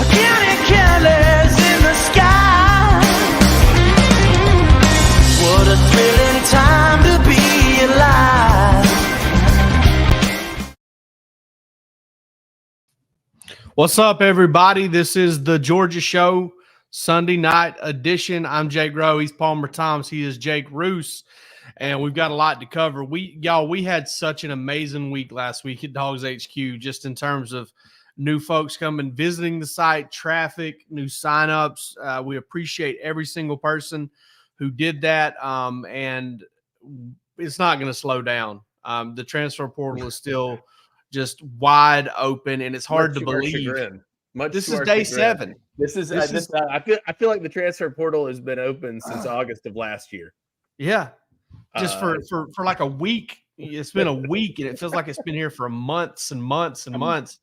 Counting careless in the sky. What a thrilling time to be alive. What's up, everybody? This is the Georgia Show, Sunday night edition. I'm Jake Rowe. He's Palmer Thomas. He is Jake Roos. And we've got a lot to cover. We had such an amazing week last week at DawgsHQ, just in terms of new folks coming, visiting the site, traffic, new signups. We appreciate every single person who did that. And it's not going to slow down. The transfer portal is still just wide open, and it's hard to believe. This is day 7. I feel like the transfer portal has been open since August of last year. Yeah. Just for like a week. It's been a week, and it feels like it's been here for months and months and months.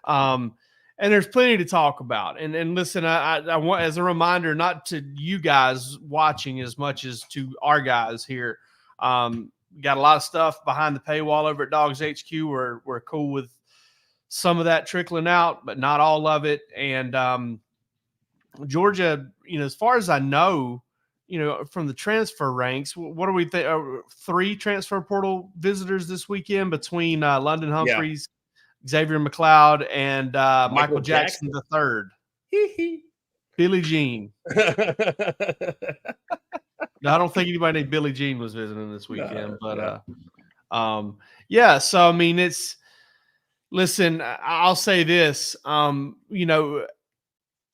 And there's plenty to talk about. And listen, I want, as a reminder, not to you guys watching as much as to our guys here. Got a lot of stuff behind the paywall over at DawgsHQ. We're cool with some of that trickling out, but not all of it. And Georgia, as far as I know, from the transfer ranks, what do we think? 3 transfer portal visitors this weekend between London Humphreys, Xavier McLeod, and Michael Jackson III. Billie Jean. No, I don't think anybody named Billie Jean was visiting this weekend, but yeah. So I mean, listen. I'll say this.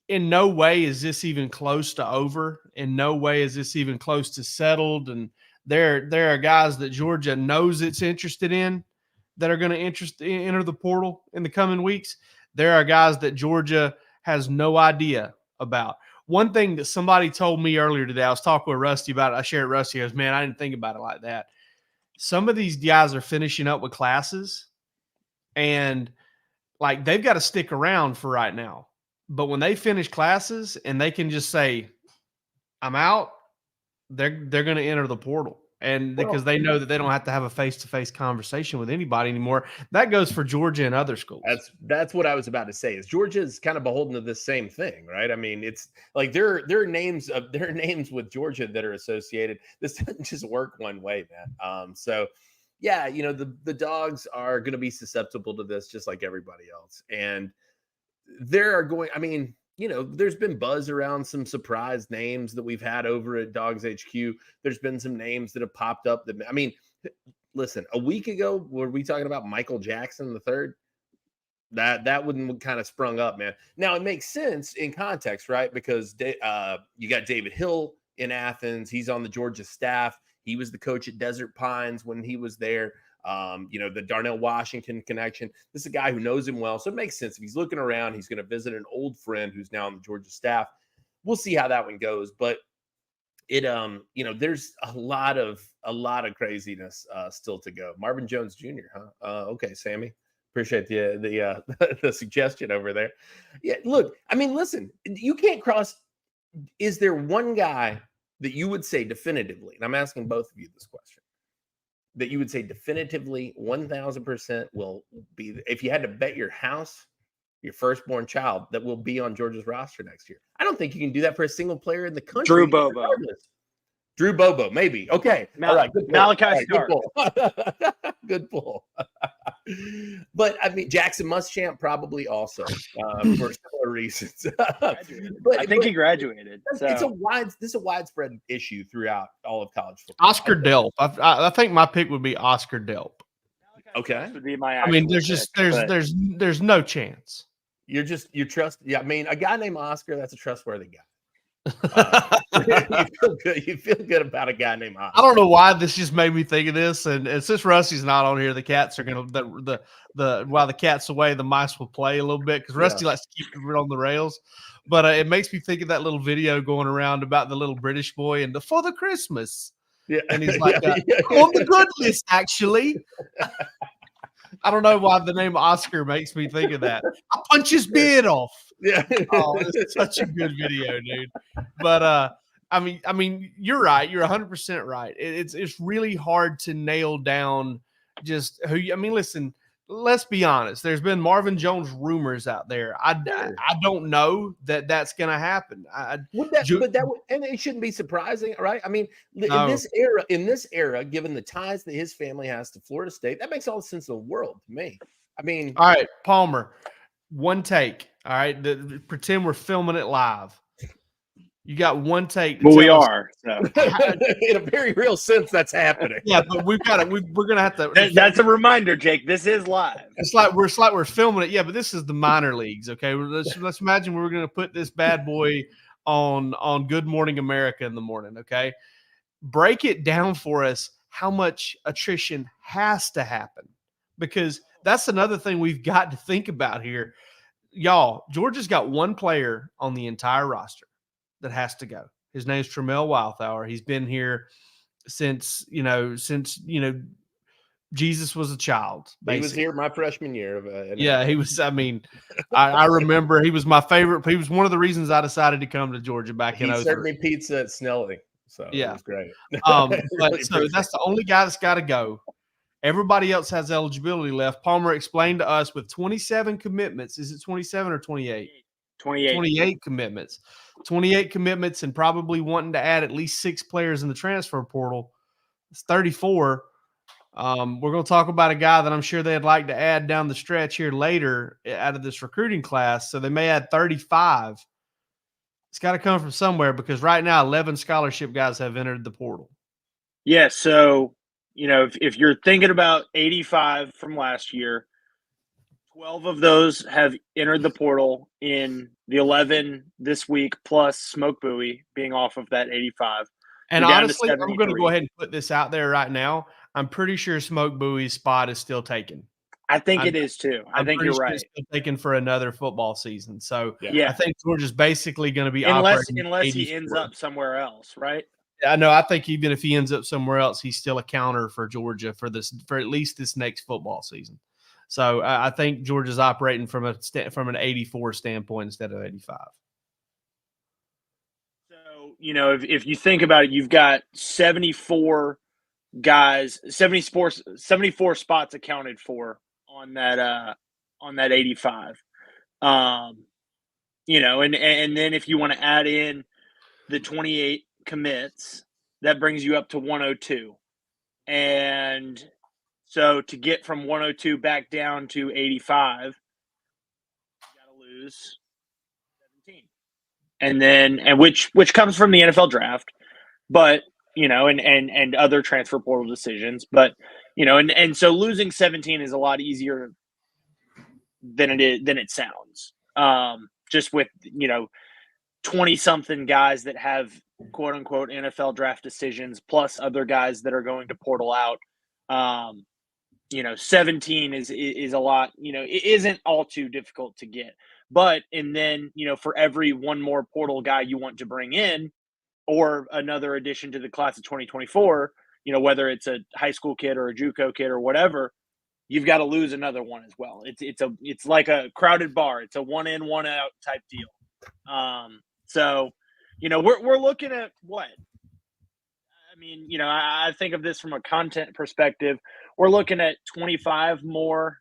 In no way is this even close to over. In no way is this even close to settled. And there are guys that Georgia knows it's interested in that are going to enter the portal in the coming weeks. There are guys that Georgia has no idea about. One thing that somebody told me earlier today, I was talking with Rusty about it. I shared Rusty. He goes, man, I didn't think about it like that. Some of these guys are finishing up with classes, and like they've got to stick around for right now. But when they finish classes and they can just say, I'm out, they're going to enter the portal. And because they know that they don't have to have a face-to-face conversation with anybody anymore. That goes for Georgia and other schools. That's what I was about to say. Is Georgia is kind of beholden to this same thing, right? I mean, it's like there are names with Georgia that are associated. This doesn't just work one way, man. So yeah, the Dogs are going to be susceptible to this just like everybody else. And there's been buzz around some surprise names that we've had over at DawgsHQ. There's been some names that have popped up listen, a week ago, were we talking about Michael Jackson III? That wouldn't kind of sprung up, man. Now it makes sense in context, right? Because you got David Hill in Athens. He's on the Georgia staff. He was the coach at Desert Pines when he was there. The Darnell Washington connection. This is a guy who knows him well. So it makes sense. If he's looking around, he's going to visit an old friend who's now on the Georgia staff. We'll see how that one goes. But there's a lot of craziness still to go. Marvin Jones Jr., huh? Okay, Sammy. Appreciate the suggestion over there. Yeah, look, I mean, listen, you can't cross. Is there one guy that you would say definitively, and I'm asking both of you this question, that you would say definitively 1,000% will be, if you had to bet your house, your firstborn child that will be on Georgia's roster next year? I don't think you can do that for a single player in the country. Drew Bobo, maybe. Okay. All right. Good Malachi Stark. Good pull. But I mean, Jackson Muschamp probably also for similar reasons. I think he graduated. So. This is a widespread issue throughout all of college football. Oscar Delp. I think my pick would be Oscar Delp. Okay. This would be my. I mean, there's no chance. You trust. Yeah. I mean, a guy named Oscar, that's a trustworthy guy. You feel good about a guy named Oscar. I don't know why this just made me think of this, and since Rusty's not on here, the cats are gonna while the cat's away, the mice will play a little bit because Rusty likes to keep it on the rails. But it makes me think of that little video going around about the little British boy and for the Christmas. Yeah, and he's like, on the good list, actually. I don't know why the name Oscar makes me think of that. I punch his beard off. Yeah. Oh, it's such a good video, dude. But I mean, you're right. You're 100% right. It's really hard to nail down just who. I mean, listen. let's be honest. There's been Marvin Jones rumors out there. I don't know that that's going to happen. And it shouldn't be surprising, right? I mean, in this era, given the ties that his family has to Florida State, that makes all the sense in the world to me. I mean, all right, Palmer, one take. All right, pretend we're filming it live. You got one take. But we are. So. In a very real sense, that's happening. Yeah, but we're gonna have to. That's a reminder, Jake. This is live. It's like we're filming it. Yeah, but this is the minor leagues. Okay, let's imagine we're gonna put this bad boy on Good Morning America in the morning. Okay, break it down for us. How much attrition has to happen? Because that's another thing we've got to think about here, y'all. Georgia's got one player on the entire roster that has to go. His name's Tramel Wildthower. He's been here since Jesus was a child. Basically. He was here my freshman year. Yeah, he was. I mean, I remember he was my favorite. He was one of the reasons I decided to come to Georgia back in 03. He served me pizza at Snelling, so yeah, it was great. But so that's the only guy that's got to go. Everybody else has eligibility left. Palmer explained to us with 27 commitments. Is it 27 or 28? 28 commitments. 28 commitments and probably wanting to add at least 6 players in the transfer portal. It's 34. We're going to talk about a guy that I'm sure they'd like to add down the stretch here later out of this recruiting class. So they may add 35. It's got to come from somewhere because right now 11 scholarship guys have entered the portal. Yeah, so, if you're thinking about 85 from last year, 12 of those have entered the portal in the 11 this week, plus Smoke Buoy being off of that 85. And honestly, I'm going to go ahead and put this out there right now. I'm pretty sure Smoke Buoy's spot is still taken. I think it is too. I think you're right. It's still taken for another football season. So yeah. I think Georgia's basically going to be unless he ends up somewhere else, right? I know. I think even if he ends up somewhere else, he's still a counter for Georgia for at least this next football season. So I think Georgia's operating from an 84 standpoint instead of 85. So, if you think about it, you've got 74 guys, 74 spots accounted for on that 85. And then if you want to add in the 28 commits, that brings you up to 102. And so to get from 102 back down to 85, you got to lose 17. And which comes from the NFL draft, but and other transfer portal decisions, but and so losing 17 is a lot easier than it sounds. Just with 20 something guys that have quote unquote NFL draft decisions, plus other guys that are going to portal out. 17 is a lot, it isn't all too difficult to get. But, and then, for every one more portal guy you want to bring in or another addition to the class of 2024, whether it's a high school kid or a JUCO kid or whatever, you've got to lose another one as well. It's like a crowded bar. It's a one in, one out type deal. So, we're looking at what? I mean, I think of this from a content perspective. We're looking at 25 more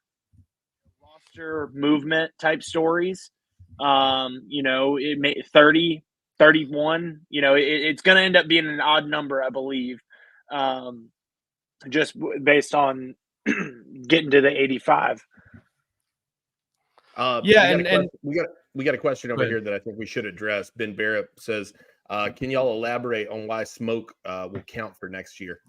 roster movement type stories. It may 30, 31. It's going to end up being an odd number, I believe, just based on getting to the 85. We got a question over here that I think we should address. Ben Barrett says, can y'all elaborate on why Smoke will count for next year?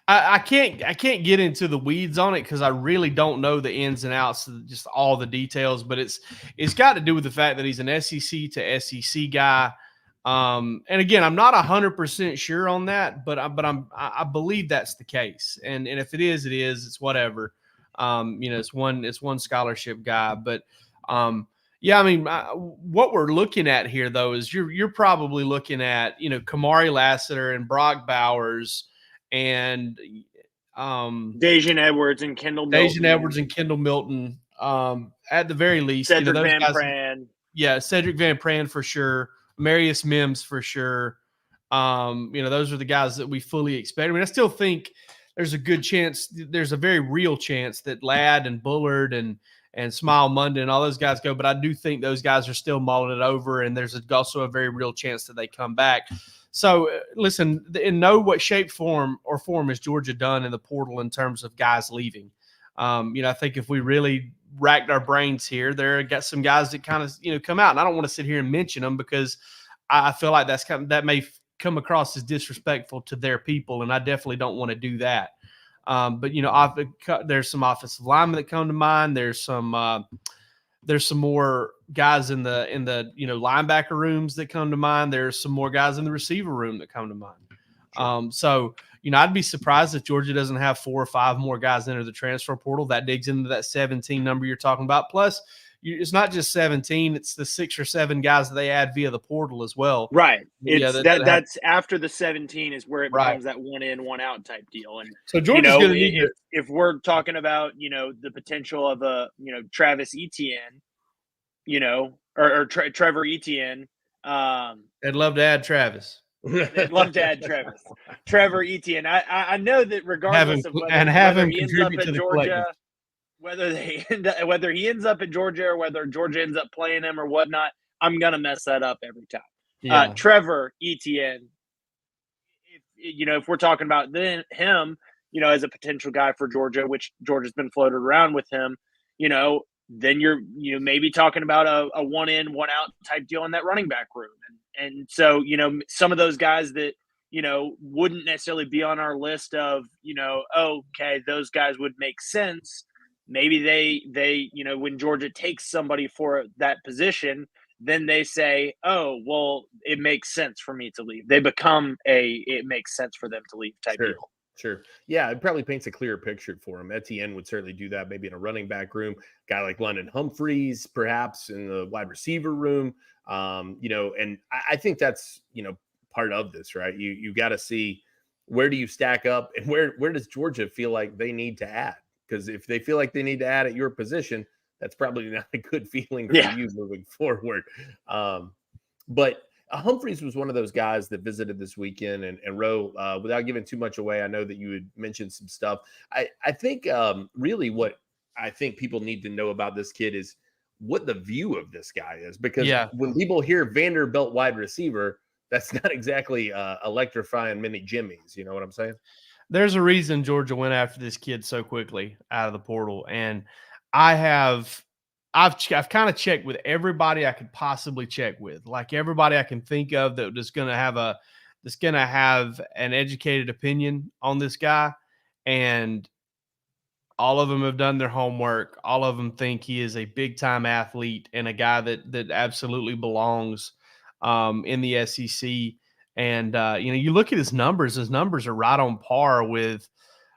I can't get into the weeds on it because I really don't know the ins and outs, just all the details. But it's got to do with the fact that he's an SEC to SEC guy. And again, I'm not 100% sure on that, but I believe that's the case. And if it is, it's whatever. It's one scholarship guy, but yeah, I mean, what we're looking at here, though, is you're probably looking at, Kamari Lassiter and Brock Bowers and Dejan Edwards and Kendall Milton. At the very least. Cedric Van Pran. Yeah, Cedric Van Pran for sure. Marius Mims for sure. Those are the guys that we fully expect. I mean, I still think there's a good chance, there's a very real chance that Ladd and Bullard and Smile Monday and all those guys go. But I do think those guys are still mulling it over, and there's also a very real chance that they come back. So, listen, in no what shape, form is Georgia done in the portal in terms of guys leaving. I think if we really racked our brains here, there got some guys that kind of, come out. And I don't want to sit here and mention them because I feel like that may come across as disrespectful to their people, and I definitely don't want to do that. But there's some offensive linemen that come to mind. There's some more guys in the linebacker rooms that come to mind. There's some more guys in the receiver room that come to mind. Sure. So I'd be surprised if Georgia doesn't have 4 or 5 more guys enter the transfer portal. That digs into that 17 number you're talking about. Plus, it's not just 17; it's the 6 or 7 guys that they add via the portal as well. Right. That's after the 17 is where it becomes that 1 in, 1 out type deal. And so Georgia's going to need if we're talking about the potential of a Travis Etienne, or Trevor Etienne. I'd love to add Travis. I'd love to add Trevor Etienne. I know that regardless of whether he ends up in Georgia, whether he ends up in Georgia or whether Georgia ends up playing him or whatnot, I'm gonna mess that up every time. Yeah. Trevor Etienne. If we're talking about him, as a potential guy for Georgia, which Georgia's been floated around with him, then you're maybe talking about a 1 in, 1 out type deal in that running back room. And so, some of those guys that, wouldn't necessarily be on our list of, okay, those guys would make sense. Maybe they, when Georgia takes somebody for that position, then they say, oh, well, it makes sense for me to leave. They become it makes sense for them to leave type deal. Sure. Yeah, it probably paints a clearer picture for him. Etienne would certainly do that, maybe in a running back room. Guy like London Humphreys, perhaps in the wide receiver room. And I think that's, part of this, right? You got to see where do you stack up and where does Georgia feel like they need to add? Because if they feel like they need to add at your position, that's probably not a good feeling for you moving forward. But Humphreys was one of those guys that visited this weekend, and Ro, without giving too much away, I know that you had mentioned some stuff. I think really what I think people need to know about this kid is what the view of this guy is, because when people hear Vanderbilt wide receiver, that's not exactly electrifying many Jimmies. You know what I'm saying? There's a reason Georgia went after this kid so quickly out of the portal, and I've kind of checked with everybody I could possibly check with, like everybody I can think of that is going to have an educated opinion on this guy, and all of them have done their homework. All of them think he is a big time athlete and a guy that absolutely belongs in the SEC. And you look at his numbers are right on par with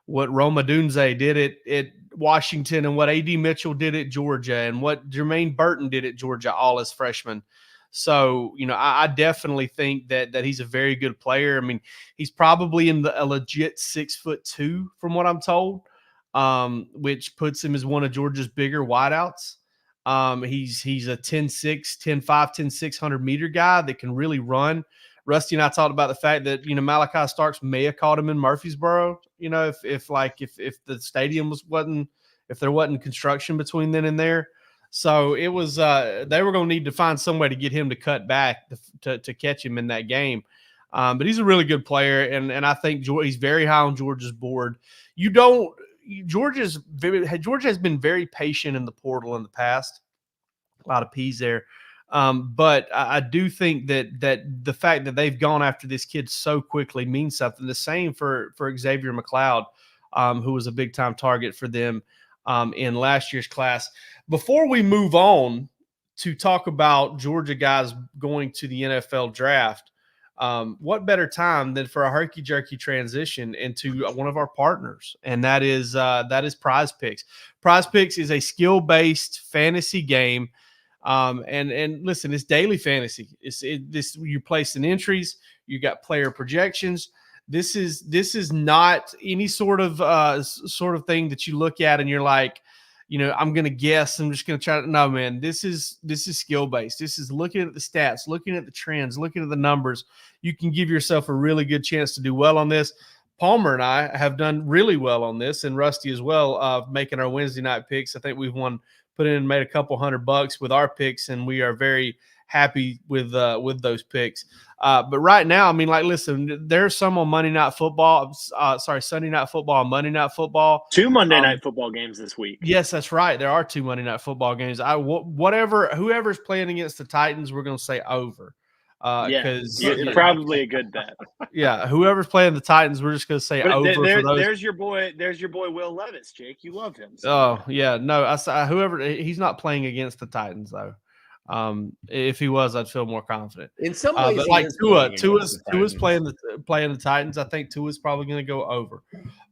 what Roma Dunze did at Washington and what AD Mitchell did at Georgia and what Jermaine Burton did at Georgia all as freshmen. So, I definitely think that he's a very good player. I mean, he's probably a legit 6'2" from what I'm told, which puts him as one of Georgia's bigger wideouts. He's a 10'6", 10'5", 10'6", 100-meter guy that can really run. Rusty and I talked about the fact that, Malachi Starks may have caught him in Murfreesboro, if the stadium if there wasn't construction between then and there. So it was, they were going to need to find some way to get him to cut back to catch him in that game. But he's a really good player. And I think he's very high on Georgia's board. Georgia has been very patient in the portal in the past. A lot of P's there. But I do think that the fact that they've gone after this kid so quickly means something. The same for Xavier McLeod, who was a big time target for them in last year's class. Before we move on to talk about Georgia guys going to the NFL draft, what better time than for a herky jerky transition into one of our partners, and that is Prize Picks. Prize Picks is a skill-based fantasy game. And listen, it's daily fantasy. You're placing entries. You got player projections. This is not any sort of thing that you look at and you're like, I'm going to guess. I'm just going to try to, no, man, this is skill based. This is looking at the stats, looking at the trends, looking at the numbers. You can give yourself a really good chance to do well on this. Palmer and I have done really well on this, and Rusty as well, making our Wednesday night picks. I think we've made a couple $100 with our picks, and we are very happy with those picks. But right now, I mean, like, listen, there's some on Sunday Night Football, and Monday Night Football. 2 Monday night football games this week. Yes, that's right. There are 2 Monday Night Football games. Whoever's playing against the Titans, we're going to say over. It's probably a good bet. Yeah, whoever's playing the Titans, we're just going to say over for those. There's your boy Will Levis, Jake. You love him. So. Oh yeah, no, he's not playing against the Titans though. If he was, I'd feel more confident. In some ways, but like Tua's playing the Titans. I think Tua's probably going to go over.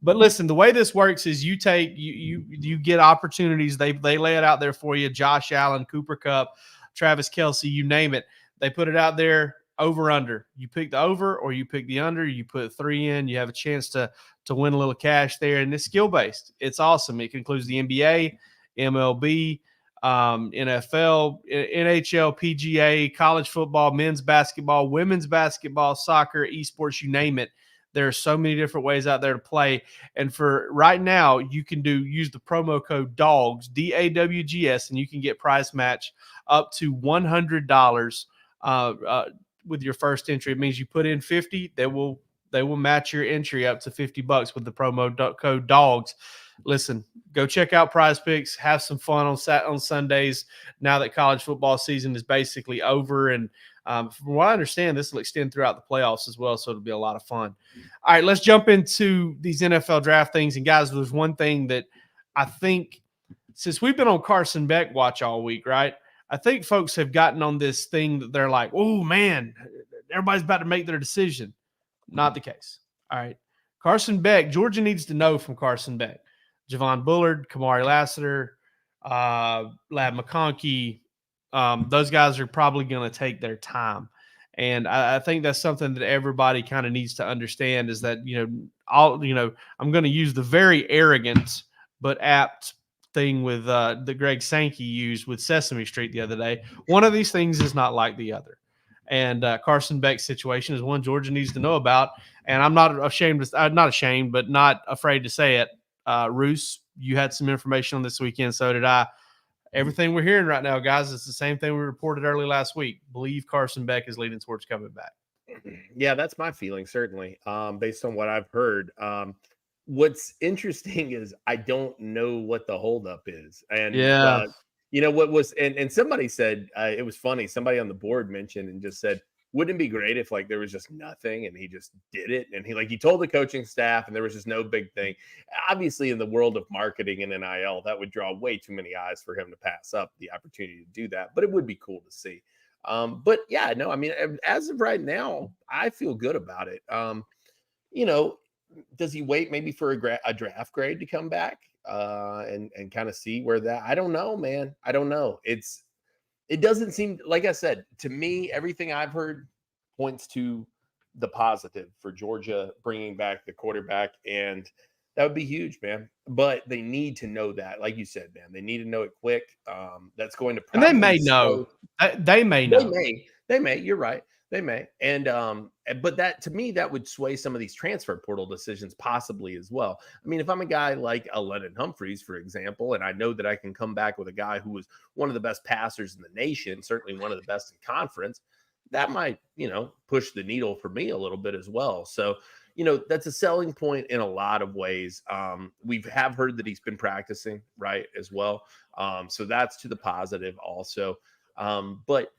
But listen, the way this works is you get opportunities. They lay it out there for you. Josh Allen, Cooper Kupp, Travis Kelce, you name it. They put it out there, over under. You pick the over or you pick the under. You put 3 in. You have a chance to win a little cash there. And it's skill based. It's awesome. It includes the NBA, MLB, NFL, NHL, PGA, college football, men's basketball, women's basketball, soccer, esports, you name it. There are so many different ways out there to play. And for right now, you can use the promo code DAWGS, DAWGS, and you can get prize match up to $100 with your first entry. It means you put in 50, they will match your entry up to $50 with the promo code DAWGS. Listen, go check out Prize Picks, have some fun on Sundays now that college football season is basically over. And from what I understand, this will extend throughout the playoffs as well, so it'll be a lot of fun. All right, let's jump into these NFL draft things. And guys, there's one thing that I think, since we've been on Carson Beck watch all week, right? I think folks have gotten on this thing that they're like, oh, man, everybody's about to make their decision. Not the case. All right. Carson Beck, Georgia needs to know from Carson Beck. Javon Bullard, Kamari Lassiter, Lab McConkey, those guys are probably going to take their time. And I think that's something that everybody kind of needs to understand is that, I'm going to use the very arrogant but apt thing with that Greg Sankey used with Sesame Street the other day. One of these things is not like the other. And Carson Beck's situation is one Georgia needs to know about. And I'm not ashamed, but not afraid to say it. Roos, you had some information on this weekend. So did I. Everything we're hearing right now, guys, it's the same thing we reported early last week. Believe Carson Beck is leading towards coming back. Yeah, that's my feeling, certainly, based on what I've heard. What's interesting is I don't know what the holdup is. And, what was, and somebody said, it was funny. Somebody on the board mentioned and just said, wouldn't it be great if there was just nothing and he just did it? And he told the coaching staff and there was just no big thing. Obviously, in the world of marketing and NIL, that would draw way too many eyes for him to pass up the opportunity to do that. But it would be cool to see. But yeah, no, I mean, as of right now, I feel good about it. Does he wait maybe for a draft grade to come back and kind of see where that? I don't know, man. I don't know. It doesn't seem, like I said, to me, everything I've heard points to the positive for Georgia bringing back the quarterback, and that would be huge, man. But they need to know that, like you said, man. They need to know it quick. That's going to, and they may know. They may know. They may. You're right. They may. And but that, to me, that would sway some of these transfer portal decisions possibly as well. I mean, if I'm a guy like a Lennon Humphreys, for example, and I know that I can come back with a guy who was one of the best passers in the nation, certainly one of the best in conference, that might, push the needle for me a little bit as well. So, that's a selling point in a lot of ways. We have heard that he's been practicing, right, as well. So that's to the positive also. But,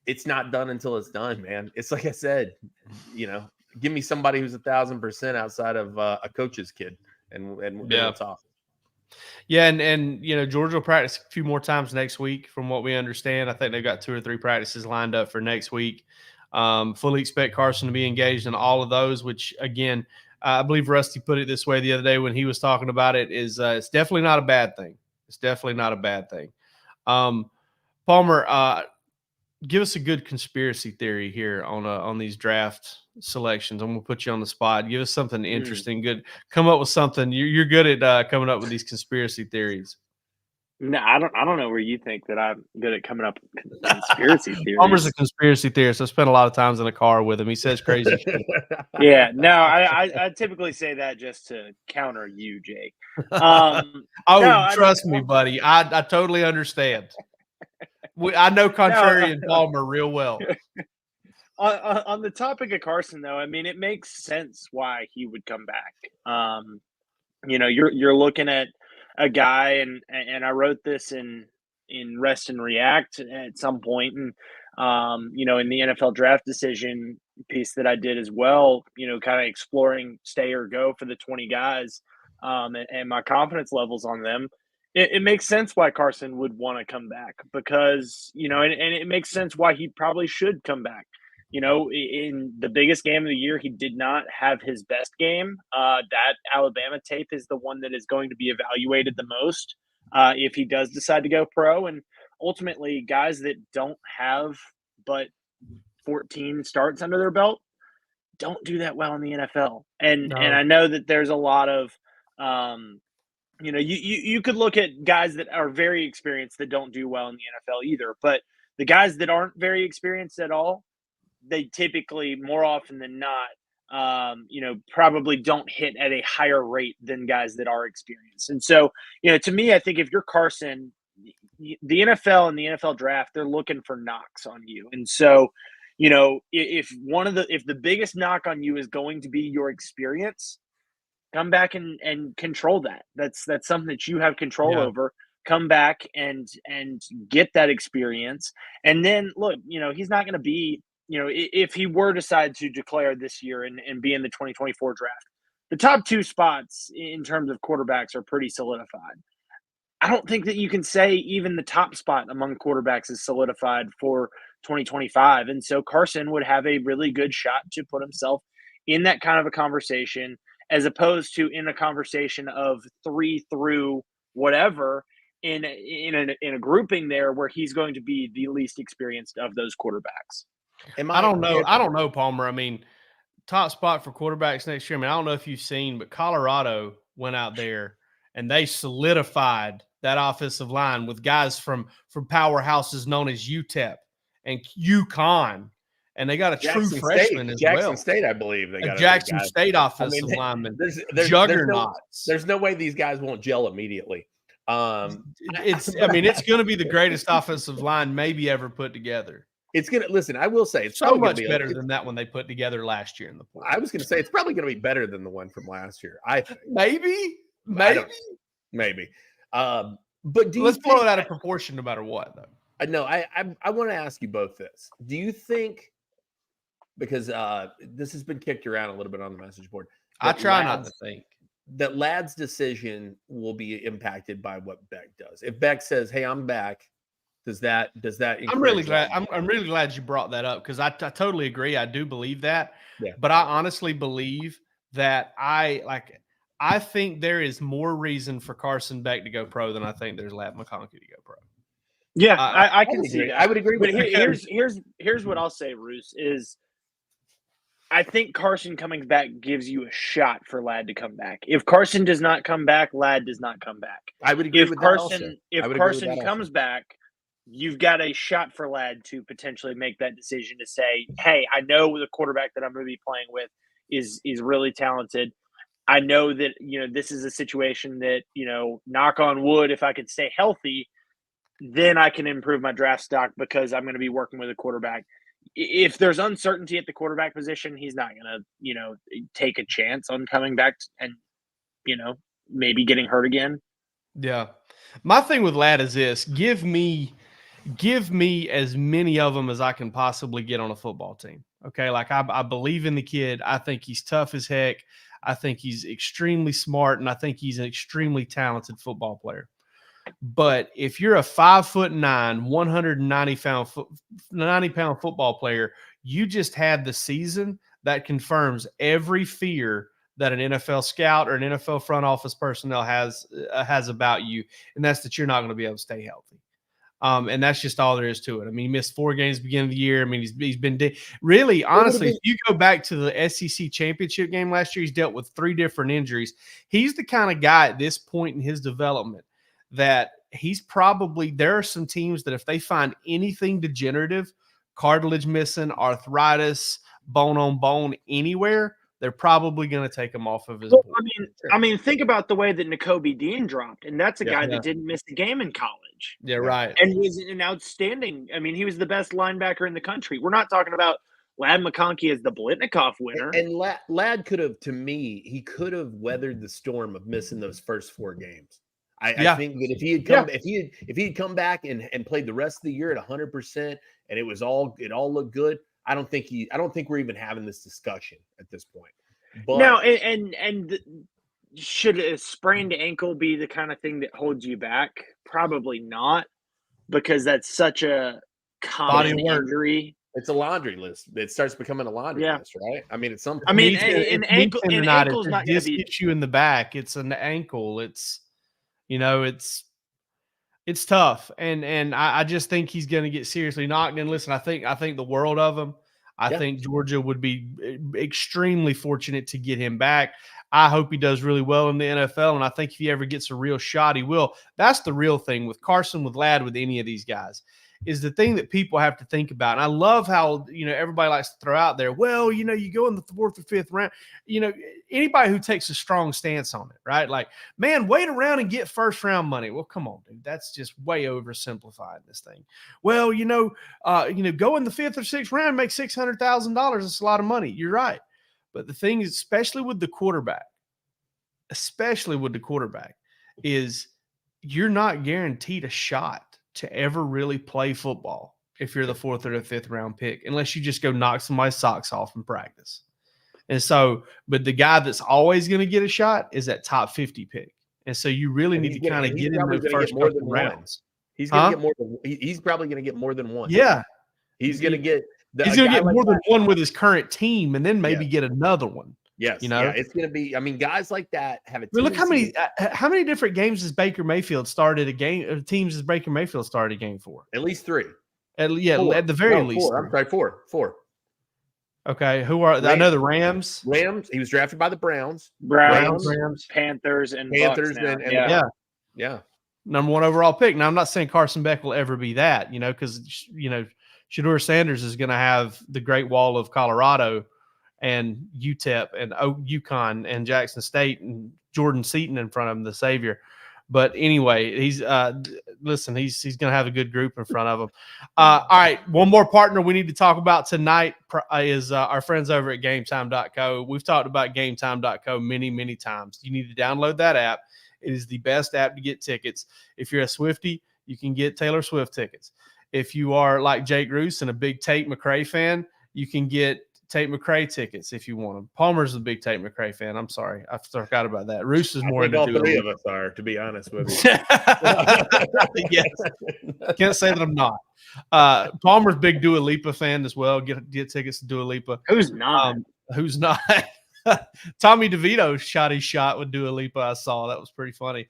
it's not done until it's done, man. It's like I said, give me somebody who's 1,000% outside of a coach's kid, and we'll talk. Yeah, and Georgia will practice a few more times next week, from what we understand. I think they've got 2 or 3 practices lined up for next week. Fully expect Carson to be engaged in all of those, which, again, I believe Rusty put it this way the other day when he was talking about it, is it's definitely not a bad thing. It's definitely not a bad thing. Palmer, give us a good conspiracy theory here on these draft selections. I'm going to put you on the spot. Give us something interesting, good. Come up with something. You're good at coming up with these conspiracy theories. No, I don't know where you think that I'm good at coming up with conspiracy Palmer's a theories. conspiracy theorist. I spent a lot of times in the car with him. He says crazy shit. Yeah, no, I typically say that just to counter you, Jake. No, I mean, Trust me, buddy. I totally understand. I know Contrarian Palmer real well. On the topic of Carson, though, I mean, it makes sense why he would come back. You're looking at a guy, and I wrote this in Rest and React at some point, and in the NFL draft decision piece that I did as well, kind of exploring stay or go for the 20 guys, and my confidence levels on them. It makes sense why Carson would want to come back because, and it makes sense why he probably should come back. In the biggest game of the year, he did not have his best game. That Alabama tape is the one that is going to be evaluated the most if he does decide to go pro. And ultimately, guys that don't have but 14 starts under their belt don't do that well in the NFL. And I know that there's a lot of, you could look at guys that are very experienced that don't do well in the NFL either. But the guys that aren't very experienced at all, they typically, more often than not, probably don't hit at a higher rate than guys that are experienced. And so, to me, I think if you're Carson, the NFL and the NFL draft, they're looking for knocks on you. And so, if the biggest knock on you is going to be your experience, come back and control that. That's something that you have control over. Come back and get that experience. And then look, he's not going to be, if he were to decide to declare this year and be in the 2024 draft, the top two spots in terms of quarterbacks are pretty solidified. I don't think that you can say even the top spot among quarterbacks is solidified for 2025. And so Carson would have a really good shot to put himself in that kind of a conversation, as opposed to in a conversation of 3 through whatever in a grouping there where he's going to be the least experienced of those quarterbacks. I don't know, Palmer. I mean, top spot for quarterbacks next year. I mean, I don't know if you've seen, but Colorado went out there and they solidified that offensive line with guys from powerhouses known as UTEP and UConn. And they got a true freshman as well. Jackson State, I believe. They got a Jackson State offensive lineman. There's juggernauts. There's no way these guys won't gel immediately. It's going to be the greatest offensive line maybe ever put together. It's going to, listen, I will say, it's so much better than that one they put together last year in the pool. I was going to say, it's probably going to be better than the one from last year. I think. Maybe. But let's blow it out of proportion no matter what, though. No, I want to ask you both this. Do you think, because this has been kicked around a little bit on the message board, I try not to think that Ladd's decision will be impacted by what Beck does? If Beck says, "Hey, I'm back," does that? I'm really glad. I'm really glad you brought that up because I totally agree. I do believe that. Yeah. But I honestly believe that I think there is more reason for Carson Beck to go pro than I think there's Ladd McConkey to go pro. Yeah, I can see that. I would agree. But here's what I'll say, Roos, is I think Carson coming back gives you a shot for Ladd to come back. If Carson does not come back, Ladd does not come back. I would agree with that also. If Carson comes back, you've got a shot for Ladd to potentially make that decision to say, hey, I know the quarterback that I'm going to be playing with is really talented. I know that, this is a situation that, knock on wood, if I could stay healthy, then I can improve my draft stock because I'm going to be working with a quarterback. If there's uncertainty at the quarterback position, he's not going to, take a chance on coming back and, maybe getting hurt again. Yeah. My thing with Ladd is this: give me as many of them as I can possibly get on a football team. Okay. Like I believe in the kid. I think he's tough as heck. I think he's extremely smart, and I think he's an extremely talented football player. But if you're a 5'9", 190-pound football player, you just had the season that confirms every fear that an NFL scout or an NFL front office personnel has about you, and that's that you're not going to be able to stay healthy. And that's just all there is to it. I mean, he missed 4 games at the beginning of the year. I mean, he's been really, honestly, if you go back to the SEC championship game last year, he's dealt with 3 different injuries. He's the kind of guy at this point in his development that he's probably, there are some teams that if they find anything degenerative, cartilage missing, arthritis, bone on bone anywhere, they're probably going to take him off of his board. I mean, think about the way that Nakobe Dean dropped, and that's a guy that didn't miss a game in college. Yeah, right. And was an outstanding. I mean, he was the best linebacker in the country. We're not talking about Ladd McConkey as the Blitnikoff winner. And Ladd could have, to me, he could have weathered the storm of missing those first 4 games. I think that if he had come, if he had come back and played the rest of the year at 100%, and it all looked good, I don't think we're even having this discussion at this point. But no, and should a sprained ankle be the kind of thing that holds you back? Probably not, because that's such a common injury. It's a laundry list. It starts becoming a laundry list, right? I mean, at some point, I mean, an ankle's not going to be hit you in the back. It's an ankle. It's, it's tough, and I just think he's going to get seriously knocked. And listen, I think the world of him. I think Georgia would be extremely fortunate to get him back. I hope he does really well in the NFL, and I think if he ever gets a real shot, he will. That's the real thing with Carson, with Ladd, with any of these guys, is the thing that people have to think about. And I love how, everybody likes to throw out there, well, you go in the 4th or 5th round, anybody who takes a strong stance on it, right? Like, man, wait around and get first round money. Well, come on, dude. That's just way oversimplifying this thing. Well, go in the 5th or 6th round, make $600,000. It's a lot of money. You're right. But the thing is, especially with the quarterback, is you're not guaranteed a shot to ever really play football if you're the 4th or the 5th round pick, unless you just go knock somebody's socks off in practice. And so, but the guy that's always going to get a shot is that top 50 pick. And so you really need to kind of get in the first couple rounds. He's going to get more than he's probably going to get more than one. Yeah. He's going to get more than one with his current team, and then maybe get another one. Yes, it's going to be. I mean, guys like that have a. Look how many different games has Baker Mayfield started a game? Teams has Baker Mayfield started a game for? At least 3. At the very least. 4. I'm sorry, 4. Okay, who are? I know the Rams. Rams. He was drafted by the Browns, Panthers, and yeah. Number 1 overall pick. Now, I'm not saying Carson Beck will ever be that, because Shedeur Sanders is going to have the Great Wall of Colorado and UTEP and UConn and Jackson State and Jordan Seaton in front of him, the savior. But anyway, he's going to have a good group in front of him. All right, one more partner we need to talk about tonight is our friends over at Gametime.co. We've talked about Gametime.co many, many times. You need to download that app. It is the best app to get tickets. If you're a Swiftie, you can get Taylor Swift tickets. If you are like Jake Roos and a big Tate McRae fan, you can get Tate McRae tickets if you want them. Palmer's a big Tate McRae fan. I'm sorry. I forgot about that. Roos is more into all 3 of us are, to be honest with you. Yes. Can't say that I'm not. Palmer's big Dua Lipa fan as well. Get tickets to Dua Lipa. Who's not? Who's not? Tommy DeVito shot his shot with Dua Lipa. I saw that was pretty funny.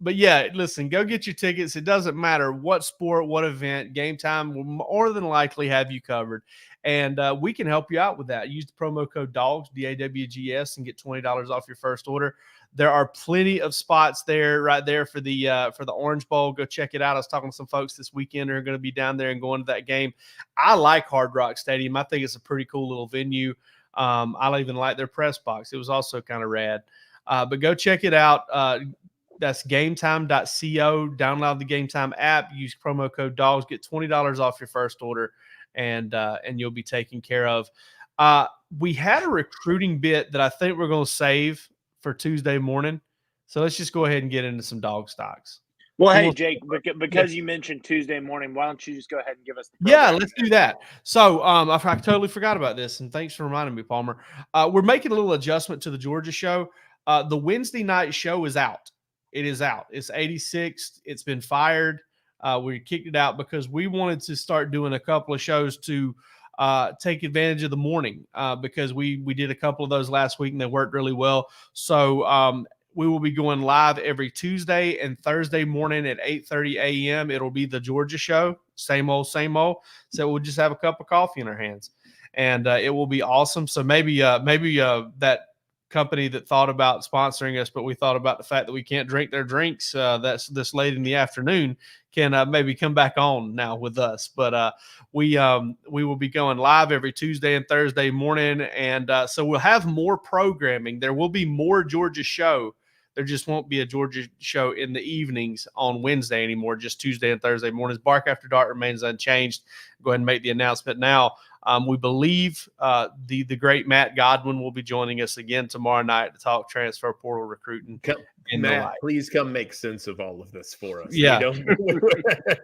But yeah, listen, go get your tickets. It doesn't matter what sport, what event. Game Time will more than likely have you covered. And we can help you out with that. Use the promo code DAWGS, DAWGS, and get $20 off your first order. There are plenty of spots right there for the Orange Bowl. Go check it out. I was talking to some folks this weekend who are going to be down there and going to that game. I like Hard Rock Stadium. I think it's a pretty cool little venue. I even like their press box. It was also kind of rad. But go check it out. That's gametime.co. Download the Gametime app. Use promo code DAWGS. Get $20 off your first order. And you'll be taken care of. We had a recruiting bit that I think we're going to save for Tuesday morning. So let's just go ahead and get into some dog stocks. Well, hey, Jake, because you mentioned Tuesday morning, why don't you just go ahead and give us the program? Yeah, let's do that. So I totally forgot about this, and thanks for reminding me, Palmer. We're making a little adjustment to the Georgia show. The Wednesday night show is out. It is out. It's 86th. It's been fired. We kicked it out because we wanted to start doing a couple of shows to take advantage of the morning because we did a couple of those last week and they worked really well. So we will be going live every Tuesday and Thursday morning at 8:30 a.m. It'll be the Georgia show. Same old, same old. So we'll just have a cup of coffee in our hands and it will be awesome. So maybe that company that thought about sponsoring us, but we thought about the fact that we can't drink their drinks that's this late in the afternoon, can maybe come back on now with us. But we will be going live every Tuesday and Thursday morning, and so we'll have more programming. There will be more Georgia show. There just won't be a Georgia show in the evenings on Wednesday anymore, just Tuesday and Thursday mornings. Bark After Dark remains unchanged. Go ahead and make the announcement now. We believe the great Matt Godwin will be joining us again tomorrow night to talk transfer portal recruiting. Matt, please come make sense of all of this for us. Yeah.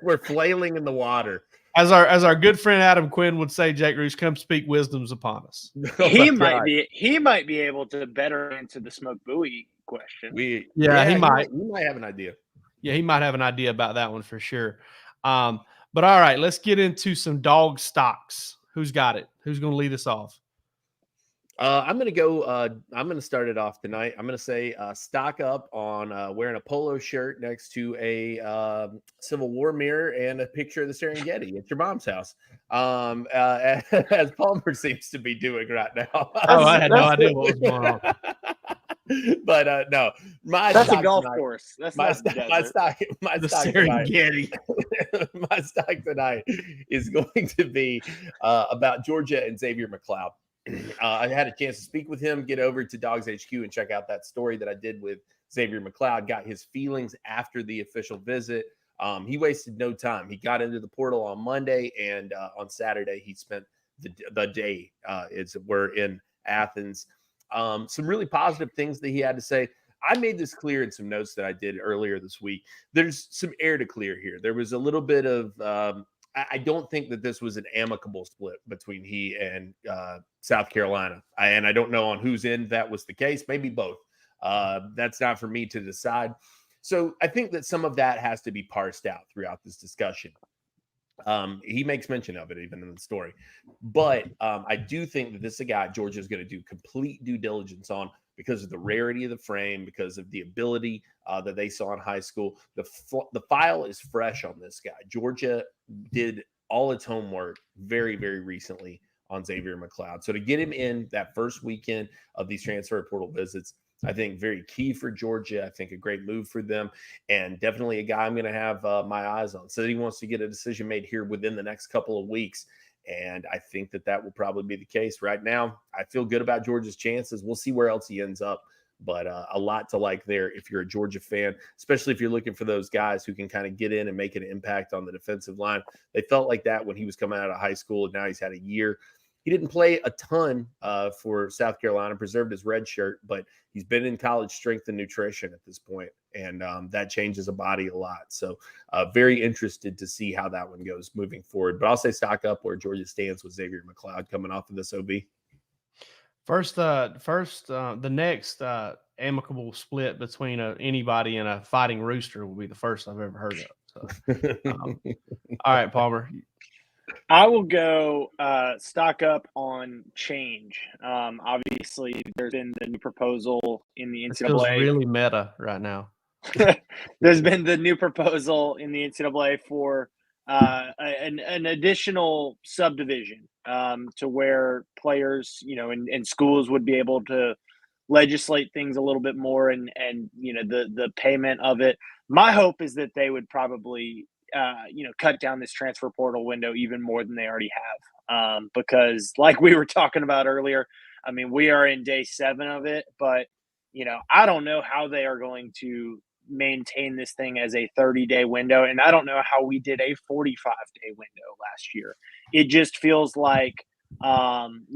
We're flailing in the water. As our good friend Adam Quinn would say, Jake Roos, come speak wisdoms upon us. He might be able to better answer the smoke buoy question. He might. He might have an idea. Yeah, he might have an idea about that one for sure. But all right, let's get into some dog stocks. Who's got it? Who's going to lead us off? I'm going to go. I'm going to start it off tonight. I'm going to say stock up on wearing a polo shirt next to a Civil War mirror and a picture of the Serengeti at your mom's house, as Palmer seems to be doing right now. I had no idea what was going on. But no, that's a golf course. That's my not stock. My The stock Serengeti. tonight, my stock tonight is going to be about Georgia and Xavier McCloud. I had a chance to speak with him, get over to DawgsHQ and check out that story that I did with Xavier McCloud, got his feelings after the official visit. He wasted no time. He got into the portal on Monday, and on Saturday he spent the day. We're in Athens. Some really positive things that he had to say. I made this clear in some notes that I did earlier this week. There's some air to clear here. There was a little bit of I don't think that this was an amicable split between he and South Carolina. I don't know on whose end that was the case. Maybe both. That's not for me to decide. So I think that some of that has to be parsed out throughout this discussion. He makes mention of it even in the story. But I do think that this is a guy Georgia is going to do complete due diligence on because of the rarity of the frame, because of the ability that they saw in high school. The file is fresh on this guy. Georgia did all its homework very, very recently on Xavier McCloud. So to get him in that first weekend of these transfer portal visits, I think very key for Georgia. I think a great move for them, and definitely a guy I'm going to have my eyes on. So that he wants to get a decision made here within the next couple of weeks. And I think that will probably be the case. Right now, I feel good about Georgia's chances. We'll see where else he ends up. But a lot to like there if you're a Georgia fan, especially if you're looking for those guys who can kind of get in and make an impact on the defensive line. They felt like that when he was coming out of high school, and now he's had a year. He didn't play a ton for South Carolina, preserved his red shirt, but he's been in college strength and nutrition at this point, and that changes a body a lot. So very interested to see how that one goes moving forward. But I'll say stock up where Georgia stands with Xavier McCloud coming off of this OB. The next amicable split between anybody and a fighting rooster will be the first I've ever heard of. So, all right, Palmer. I will go stock up on change. Obviously, there's been the new proposal in the NCAA. It feels really meta right now. There's been the new proposal in the NCAA for an additional subdivision to where players, and schools would be able to legislate things a little bit more and the payment of it. My hope is that they would probably cut down this transfer portal window even more than they already have. Because like we were talking about earlier, I mean, we are in day 7 of it, but I don't know how they are going to maintain this thing as a 30-day window. And I don't know how we did a 45-day window last year. It just feels like, and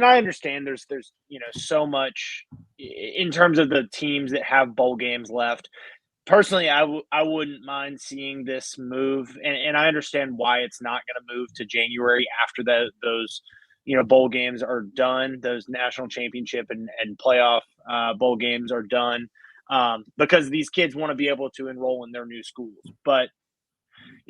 I understand there's so much in terms of the teams that have bowl games left. Personally, I wouldn't mind seeing this move, and I understand why it's not going to move to January after those bowl games are done, those national championship and playoff bowl games are done, because these kids want to be able to enroll in their new schools. But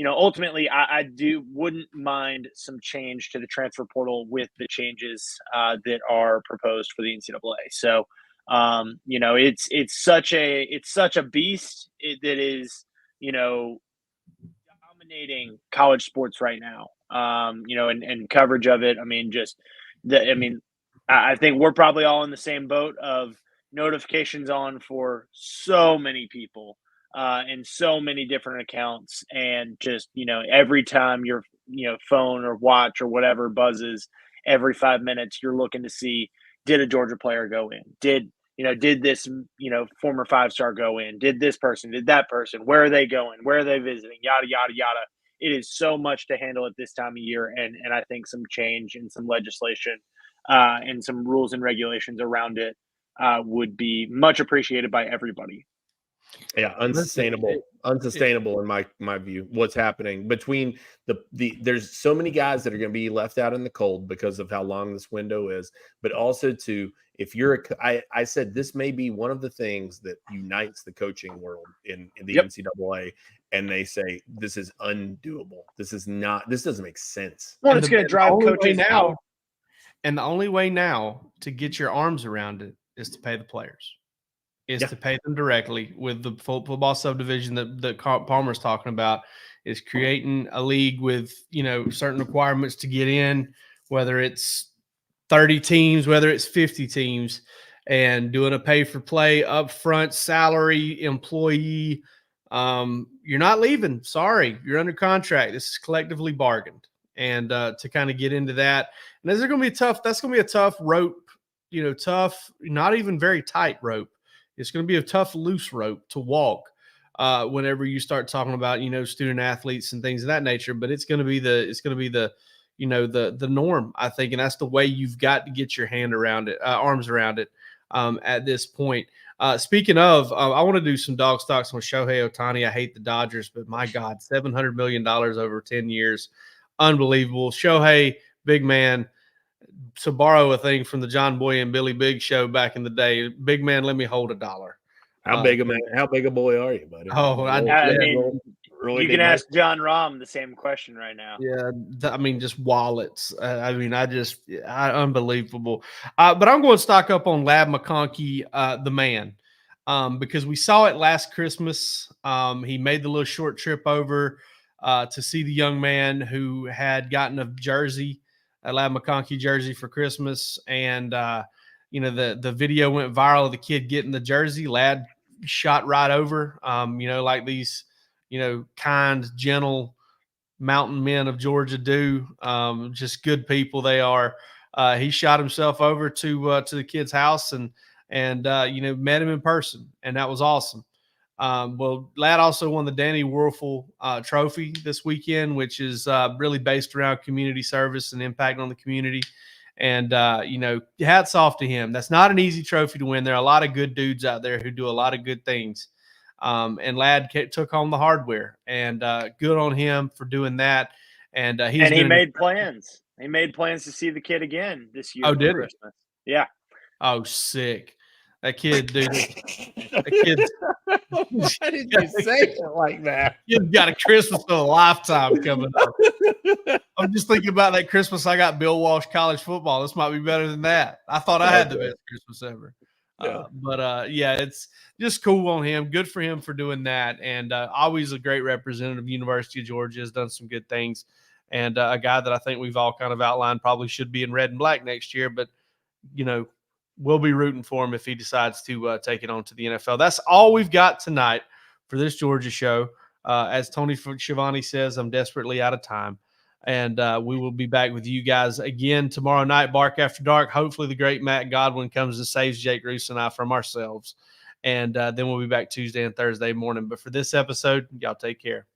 ultimately, I wouldn't mind some change to the transfer portal with the changes that are proposed for the NCAA. So. It's such a beast that is, dominating college sports right now. And coverage of it. I mean, I think we're probably all in the same boat of notifications on for so many people and so many different accounts. And just, every time your, phone or watch or whatever buzzes every 5 minutes, you're looking to see, did a Georgia player go in? Did this, former 5-star go in? Did this person, did that person? Where are they going? Where are they visiting? Yada, yada, yada. It is so much to handle at this time of year. And I think some change and some legislation and some rules and regulations around it would be much appreciated by everybody. Yeah, unsustainable in my view. What's happening between there's so many guys that are going to be left out in the cold because of how long this window is, but also if you're I said this may be one of the things that unites the coaching world in the NCAA, and they say this is undoable. This doesn't make sense. Well, it's going to drive coaches out. And the only way now to get your arms around it is to pay the players. To pay them directly with the football subdivision that Palmer's talking about, is creating a league with, certain requirements to get in, whether it's 30 teams, whether it's 50 teams, and doing a pay for play upfront salary employee. You're not leaving. Sorry, you're under contract. This is collectively bargained. And to kind of get into that, and that's going to be a tough rope, tough, not even very tight rope. It's going to be a tough, loose rope to walk whenever you start talking about, student athletes and things of that nature. But it's going to be the norm, I think, and that's the way you've got to get your arms around it at this point. Speaking of, I want to do some dog stocks on Shohei Ohtani. I hate the Dodgers, but my God, $700 million over 10 years, unbelievable. Shohei, big man. To borrow a thing from the John Boy and Billy Big show back in the day, big man, let me hold $1. How big a boy are you, buddy? Oh, I mean, really, you can ask John Rahm the same question right now. Yeah, just wallets. Unbelievable. But I'm going to stock up on Lab McConkey, the man, because we saw it last Christmas. He made the little short trip over to see the young man who had gotten a jersey, a Lab McConkey jersey for Christmas. And, the video went viral of the kid getting the jersey. Lad shot right over, like these, kind, gentle mountain men of Georgia do. Just good people they are. He shot himself over to the kid's house and met him in person. And that was awesome. Well, Lad also won the Danny Werfel trophy this weekend, which is really based around community service and impact on the community. And, hats off to him. That's not an easy trophy to win. There are a lot of good dudes out there who do a lot of good things. And Lad took home the hardware, and good on him for doing that. And he made plans. He made plans to see the kid again this year. Oh, did he? Christmas. Yeah. Oh, sick. That kid, dude. That kid. Why did you say it like that? You've got a Christmas of a lifetime coming up. I'm just thinking about that Christmas I got Bill Walsh college football. This might be better than that. I thought I had the best Christmas ever. Yeah. It's just cool on him. Good for him for doing that. And always a great representative. University of Georgia has done some good things. And a guy that I think we've all kind of outlined probably should be in red and black next year. But, we'll be rooting for him if he decides to take it on to the NFL. That's all we've got tonight for this Georgia show. As Tony Schiavone says, I'm desperately out of time. And we will be back with you guys again tomorrow night, Bark After Dark. Hopefully the great Matt Godwin comes and saves Jake Roos and I from ourselves. And then we'll be back Tuesday and Thursday morning. But for this episode, y'all take care.